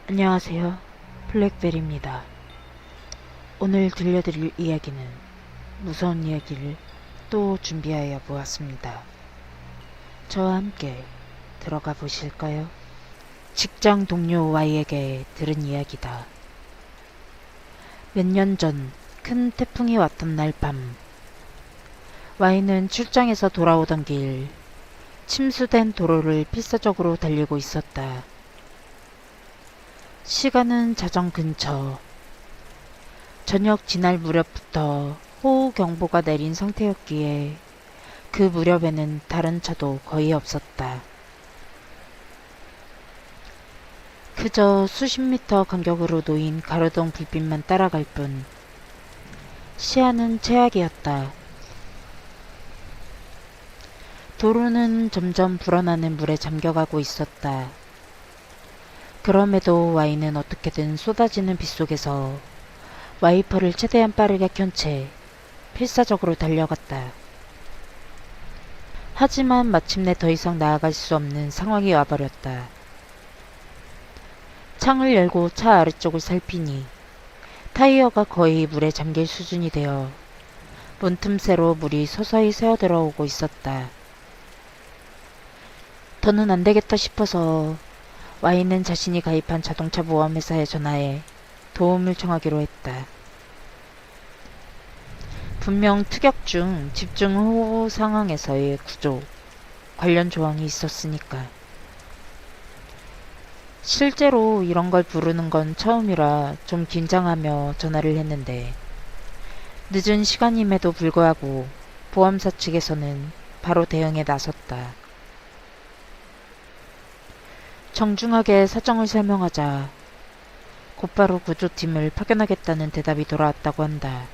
안녕하세요. 블랙벨입니다. 오늘 들려드릴 이야기는 무서운 이야기를 또 준비하여 보았습니다. 저와 함께 들어가 보실까요? 직장 동료 Y에게 들은 이야기다. 몇 년 전 큰 태풍이 왔던 날 밤, Y는 출장에서 돌아오던 길, 침수된 도로를 필사적으로 달리고 있었다. 시간은 자정 근처. 저녁 지날 무렵부터 호우경보가 내린 상태였기에 그 무렵에는 다른 차도 거의 없었다. 그저 수십 미터 간격으로 놓인 가로등 불빛만 따라갈 뿐 시야는 최악이었다. 도로는 점점 불어나는 물에 잠겨가고 있었다. 그럼에도 Y는 어떻게든 쏟아지는 빗속에서 와이퍼를 최대한 빠르게 켠 채 필사적으로 달려갔다. 하지만 마침내 더 이상 나아갈 수 없는 상황이 와버렸다. 창을 열고 차 아래쪽을 살피니 타이어가 거의 물에 잠길 수준이 되어 문틈새로 물이 서서히 새어들어오고 있었다. 더는 안되겠다 싶어서 Y는 자신이 가입한 자동차 보험회사에 전화해 도움을 청하기로 했다. 분명 특약 중 집중호우 상황에서의 구조 관련 조항이 있었으니까. 실제로 이런 걸 부르는 건 처음이라 좀 긴장하며 전화를 했는데 늦은 시간임에도 불구하고 보험사 측에서는 바로 대응에 나섰다. 정중하게 사정을 설명하자 곧바로 구조팀을 파견하겠다는 대답이 돌아왔다고 한다.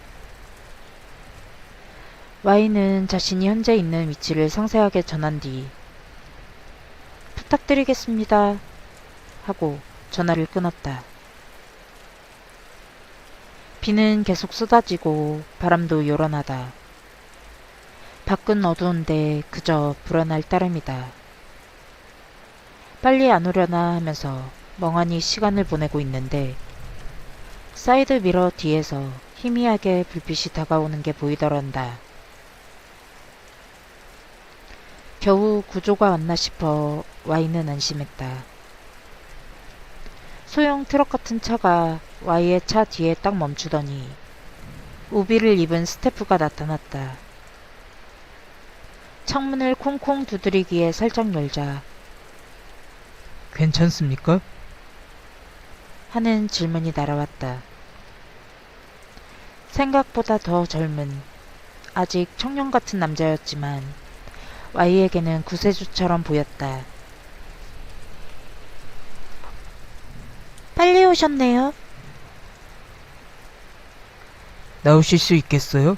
Y는 자신이 현재 있는 위치를 상세하게 전한 뒤 부탁드리겠습니다 하고 전화를 끊었다. 비는 계속 쏟아지고 바람도 요란하다. 밖은 어두운데 그저 불어날 따름이다. 빨리 안 오려나 하면서 멍하니 시간을 보내고 있는데 사이드 미러 뒤에서 희미하게 불빛이 다가오는 게 보이더란다. 겨우 구조가 왔나 싶어 Y는 안심했다. 소형 트럭 같은 차가 Y의 차 뒤에 딱 멈추더니 우비를 입은 스태프가 나타났다. 창문을 콩콩 두드리기에 살짝 열자 괜찮습니까? 하는 질문이 날아왔다. 생각보다 더 젊은 아직 청년 같은 남자였지만 Y에게는 구세주처럼 보였다. 빨리 오셨네요. 나오실 수 있겠어요?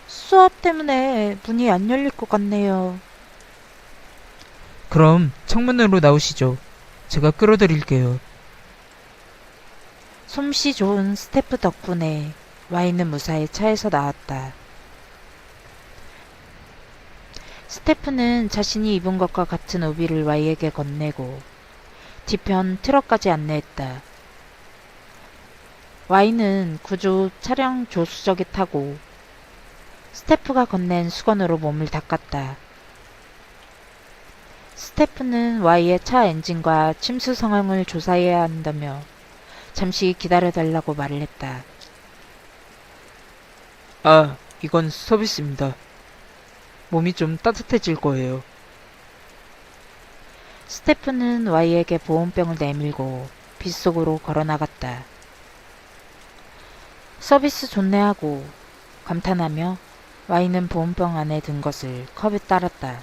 수압 때문에 문이 안 열릴 것 같네요. 그럼 창문으로 나오시죠. 제가 끌어드릴게요. 솜씨 좋은 스태프 덕분에 Y는 무사히 차에서 나왔다. 스태프는 자신이 입은 것과 같은 우비를 Y에게 건네고 뒤편 트럭까지 안내했다. Y는 구조 차량 조수석에 타고 스태프가 건넨 수건으로 몸을 닦았다. 스태프는 Y의 차 엔진과 침수 상황을 조사해야 한다며 잠시 기다려달라고 말을 했다. 아, 이건 서비스입니다. 몸이 좀 따뜻해질 거예요. 스태프는 Y에게 보온병을 내밀고 빗속으로 걸어나갔다. 서비스 좋네 하고 감탄하며 Y는 보온병 안에 든 것을 컵에 따랐다.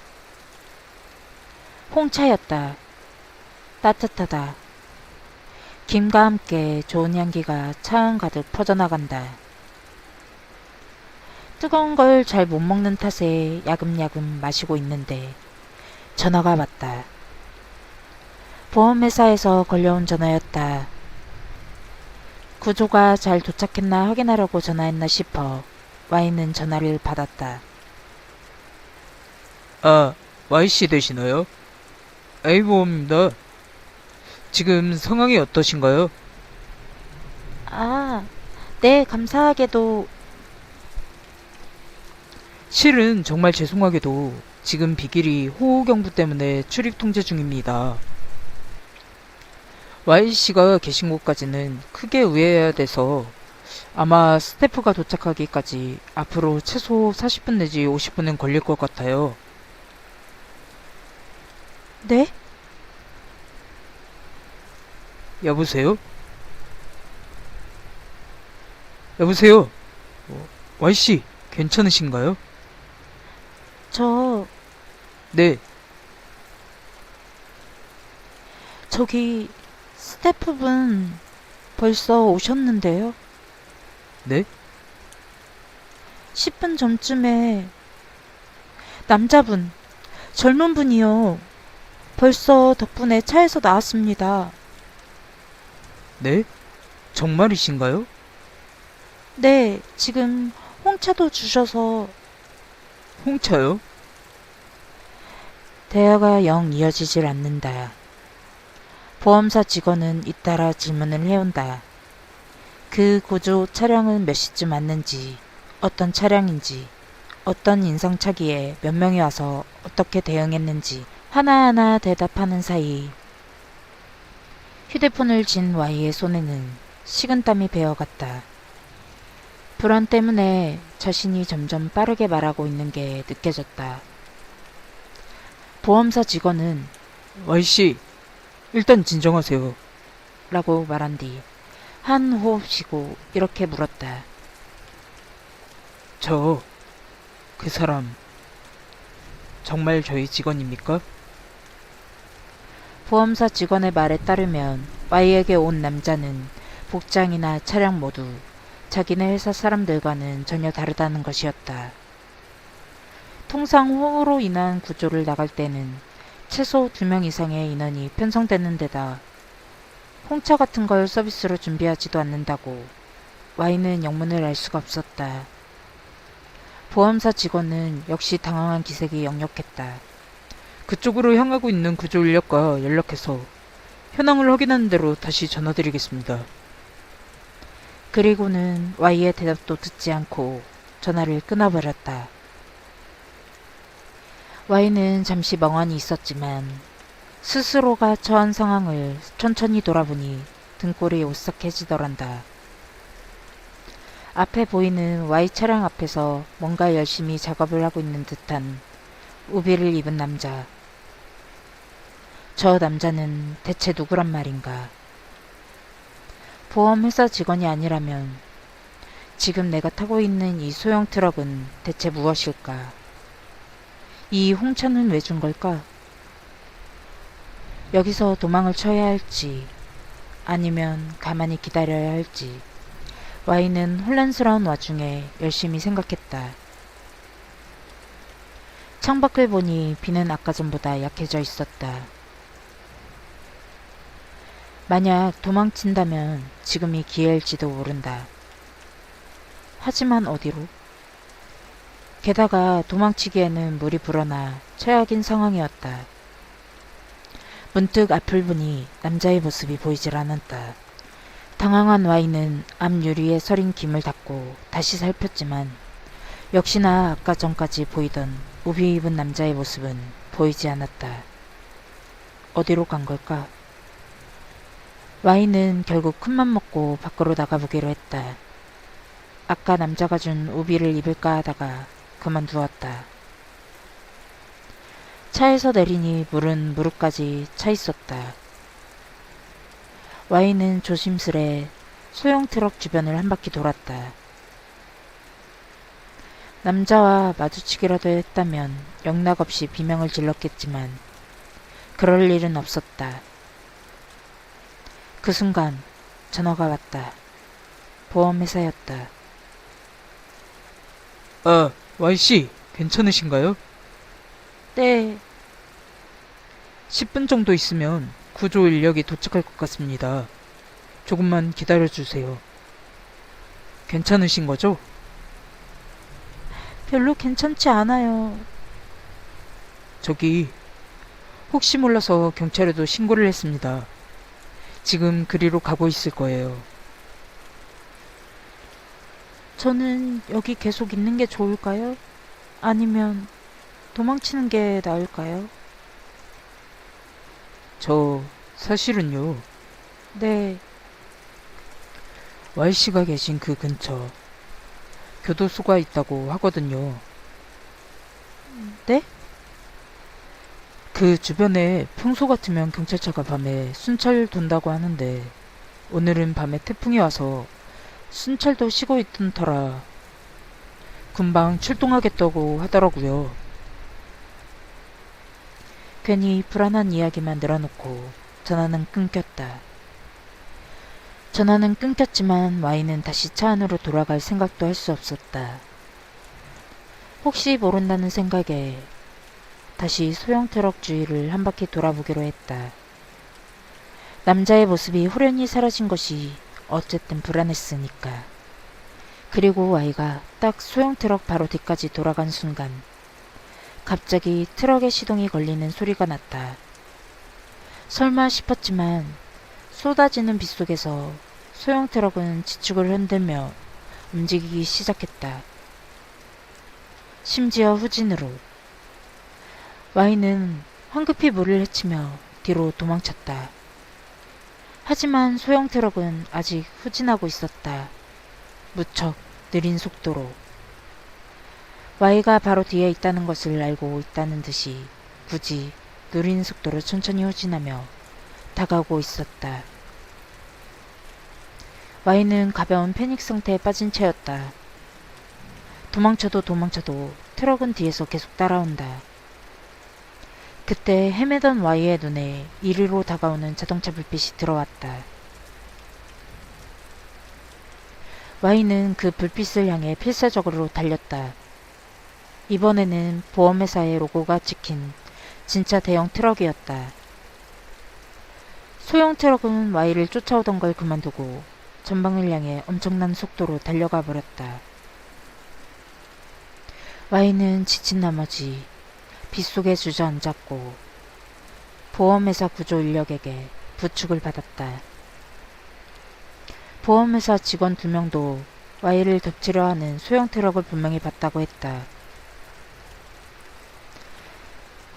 홍차였다. 따뜻하다. 김과 함께 좋은 향기가 차 안 가득 퍼져나간다. 뜨거운 걸 잘 못 먹는 탓에 야금야금 마시고 있는데 전화가 왔다. 보험회사에서 걸려온 전화였다. 구조가 잘 도착했나 확인하려고 전화했나 싶어 Y는 전화를 받았다. 아, Y씨 되시나요? A보험입니다. 지금 상황이 어떠신가요? 아, 네, 감사하게도. 실은 정말 죄송하게도 지금 비길이 호우경보 때문에 출입 통제 중입니다. Y씨가 계신 곳까지는 크게 우회해야 돼서 아마 스태프가 도착하기까지 앞으로 최소 40분 내지 50분은 걸릴 것 같아요. 네? 여보세요? 여보세요? Y씨, 괜찮으신가요? 저, 네, 저기, 스태프분 벌써 오셨는데요? 네? 10분 전쯤에 남자분, 젊은 분이요. 벌써 덕분에 차에서 나왔습니다. 네? 정말이신가요? 네, 지금 홍차도 주셔서 홍차요? 대화가 영 이어지질 않는다. 보험사 직원은 잇따라 질문을 해온다. 그 구조 차량은 몇 시쯤 왔는지, 어떤 차량인지, 어떤 인상착의에 몇 명이 와서 어떻게 대응했는지 하나하나 대답하는 사이 휴대폰을 쥔 Y의 손에는 식은땀이 배어갔다. 불안 때문에 자신이 점점 빠르게 말하고 있는 게 느껴졌다. 보험사 직원은 Y씨, 일단 진정하세요. 라고 말한 뒤 한 호흡 쉬고 이렇게 물었다. 그 사람, 정말 저희 직원입니까? 보험사 직원의 말에 따르면 Y에게 온 남자는 복장이나 차량 모두 자기네 회사 사람들과는 전혀 다르다는 것이었다. 통상 호우로 인한 구조를 나갈 때는 최소 2명 이상의 인원이 편성되는 데다 홍차 같은 걸 서비스로 준비하지도 않는다고 Y는 영문을 알 수가 없었다. 보험사 직원은 역시 당황한 기색이 역력했다. 그쪽으로 향하고 있는 구조 인력과 연락해서 현황을 확인하는 대로 다시 전화드리겠습니다. 그리고는 Y의 대답도 듣지 않고 전화를 끊어버렸다. Y는 잠시 멍하니 있었지만 스스로가 처한 상황을 천천히 돌아보니 등골이 오싹해지더란다. 앞에 보이는 Y 차량 앞에서 뭔가 열심히 작업을 하고 있는 듯한 우비를 입은 남자. 저 남자는 대체 누구란 말인가? 보험회사 직원이 아니라면 지금 내가 타고 있는 이 소형 트럭은 대체 무엇일까? 이 홍차는 왜 준 걸까? 여기서 도망을 쳐야 할지 아니면 가만히 기다려야 할지 Y는 혼란스러운 와중에 열심히 생각했다. 창밖을 보니 비는 아까 전보다 약해져 있었다. 만약 도망친다면 지금이 기회일지도 모른다. 하지만 어디로? 게다가 도망치기에는 물이 불어나 최악인 상황이었다. 문득 앞을 보니 남자의 모습이 보이질 않았다. 당황한 Y는 앞 유리에 서린 김을 닫고 다시 살폈지만 역시나 아까 전까지 보이던 우비 입은 남자의 모습은 보이지 않았다. 어디로 간 걸까? Y는 결국 큰맘 먹고 밖으로 나가보기로 했다. 아까 남자가 준 우비를 입을까 하다가 그만두었다. 차에서 내리니 물은 무릎까지 차 있었다. Y는 조심스레 소형 트럭 주변을 한 바퀴 돌았다. 남자와 마주치기라도 했다면 영락없이 비명을 질렀겠지만 그럴 일은 없었다. 그 순간 전화가 왔다. 보험회사였다. Y씨, 괜찮으신가요? 네, 10분 정도 있으면 구조 인력이 도착할 것 같습니다. 조금만 기다려주세요. 괜찮으신 거죠? 별로 괜찮지 않아요. 저기, 혹시 몰라서 경찰에도 신고를 했습니다. 지금 그리로 가고 있을 거예요. 저는 여기 계속 있는 게 좋을까요? 아니면 도망치는 게 나을까요? 저 사실은요. 네, Y씨가 계신 그 근처 교도소가 있다고 하거든요. 네? 그 주변에 평소 같으면 경찰차가 밤에 순찰 돈다고 하는데 오늘은 밤에 태풍이 와서 순찰도 쉬고 있던 터라 금방 출동하겠다고 하더라고요. 괜히 불안한 이야기만 늘어놓고 전화는 끊겼다. 전화는 끊겼지만 Y는 다시 차 안으로 돌아갈 생각도 할 수 없었다. 혹시 모른다는 생각에 다시 소형 트럭 주위를 한 바퀴 돌아보기로 했다. 남자의 모습이 호련히 사라진 것이 어쨌든 불안했으니까. 그리고 Y가 딱 소형 트럭 바로 뒤까지 돌아간 순간 갑자기 트럭의 시동이 걸리는 소리가 났다. 설마 싶었지만 쏟아지는 빗속에서 소형 트럭은 지축을 흔들며 움직이기 시작했다. 심지어 후진으로. Y는 황급히 물을 헤치며 뒤로 도망쳤다. 하지만 소형 트럭은 아직 후진하고 있었다. 무척 느린 속도로. Y가 바로 뒤에 있다는 것을 알고 있다는 듯이 굳이 느린 속도로 천천히 후진하며 다가오고 있었다. Y는 가벼운 패닉 상태에 빠진 채였다. 도망쳐도 트럭은 뒤에서 계속 따라온다. 그때 헤매던 Y의 눈에 이리로 다가오는 자동차 불빛이 들어왔다. Y는 그 불빛을 향해 필사적으로 달렸다. 이번에는 보험회사의 로고가 찍힌 진짜 대형 트럭이었다. 소형 트럭은 Y를 쫓아오던 걸 그만두고 전방을 향해 엄청난 속도로 달려가 버렸다. Y는 지친 나머지 빗속에 주저앉았고 보험회사 구조 인력에게 부축을 받았다. 보험회사 직원 2명도 Y를 덮치려 하는 소형 트럭을 분명히 봤다고 했다.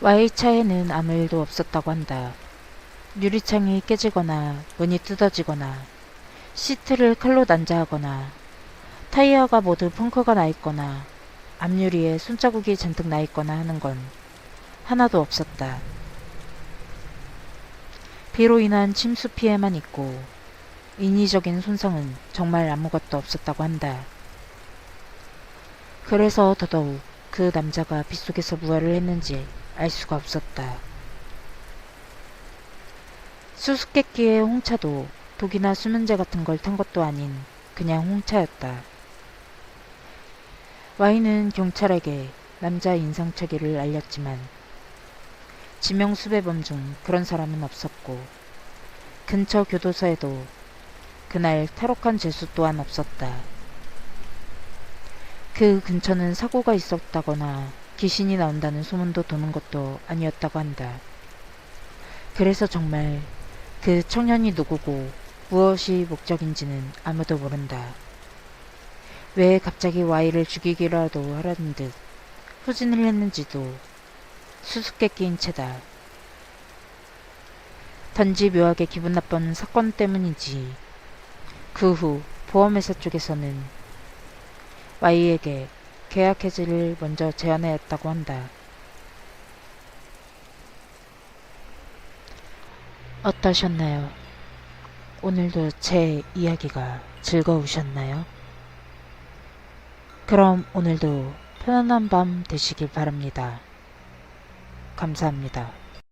Y 차에는 아무 일도 없었다고 한다. 유리창이 깨지거나 문이 뜯어지거나 시트를 칼로 난자하거나 타이어가 모두 펑크가 나 있거나 앞유리에 손자국이 잔뜩 나 있거나 하는 건 하나도 없었다. 비로 인한 침수 피해만 있고 인위적인 손상은 정말 아무것도 없었다고 한다. 그래서 더더욱 그 남자가 빗속에서 무엇을 했는지 알 수가 없었다. 수수께끼의 홍차도 독이나 수면제 같은 걸 탄 것도 아닌 그냥 홍차였다. Y는 경찰에게 남자 인상착의를 알렸지만 지명 수배범 중 그런 사람은 없었고 근처 교도소에도 그날 탈옥한 죄수 또한 없었다. 그 근처는 사고가 있었다거나 귀신이 나온다는 소문도 도는 것도 아니었다고 한다. 그래서 정말 그 청년이 누구고 무엇이 목적인지는 아무도 모른다. 왜 갑자기 Y를 죽이기라도 하라는 듯 후진을 했는지도 수수께끼인 채다. 단지 묘하게 기분 나쁜 사건 때문인지 그 후 보험회사 쪽에서는 Y에게 계약 해지를 먼저 제안하였다고 한다. 어떠셨나요? 오늘도 제 이야기가 즐거우셨나요? 그럼 오늘도 편안한 밤 되시길 바랍니다. 감사합니다.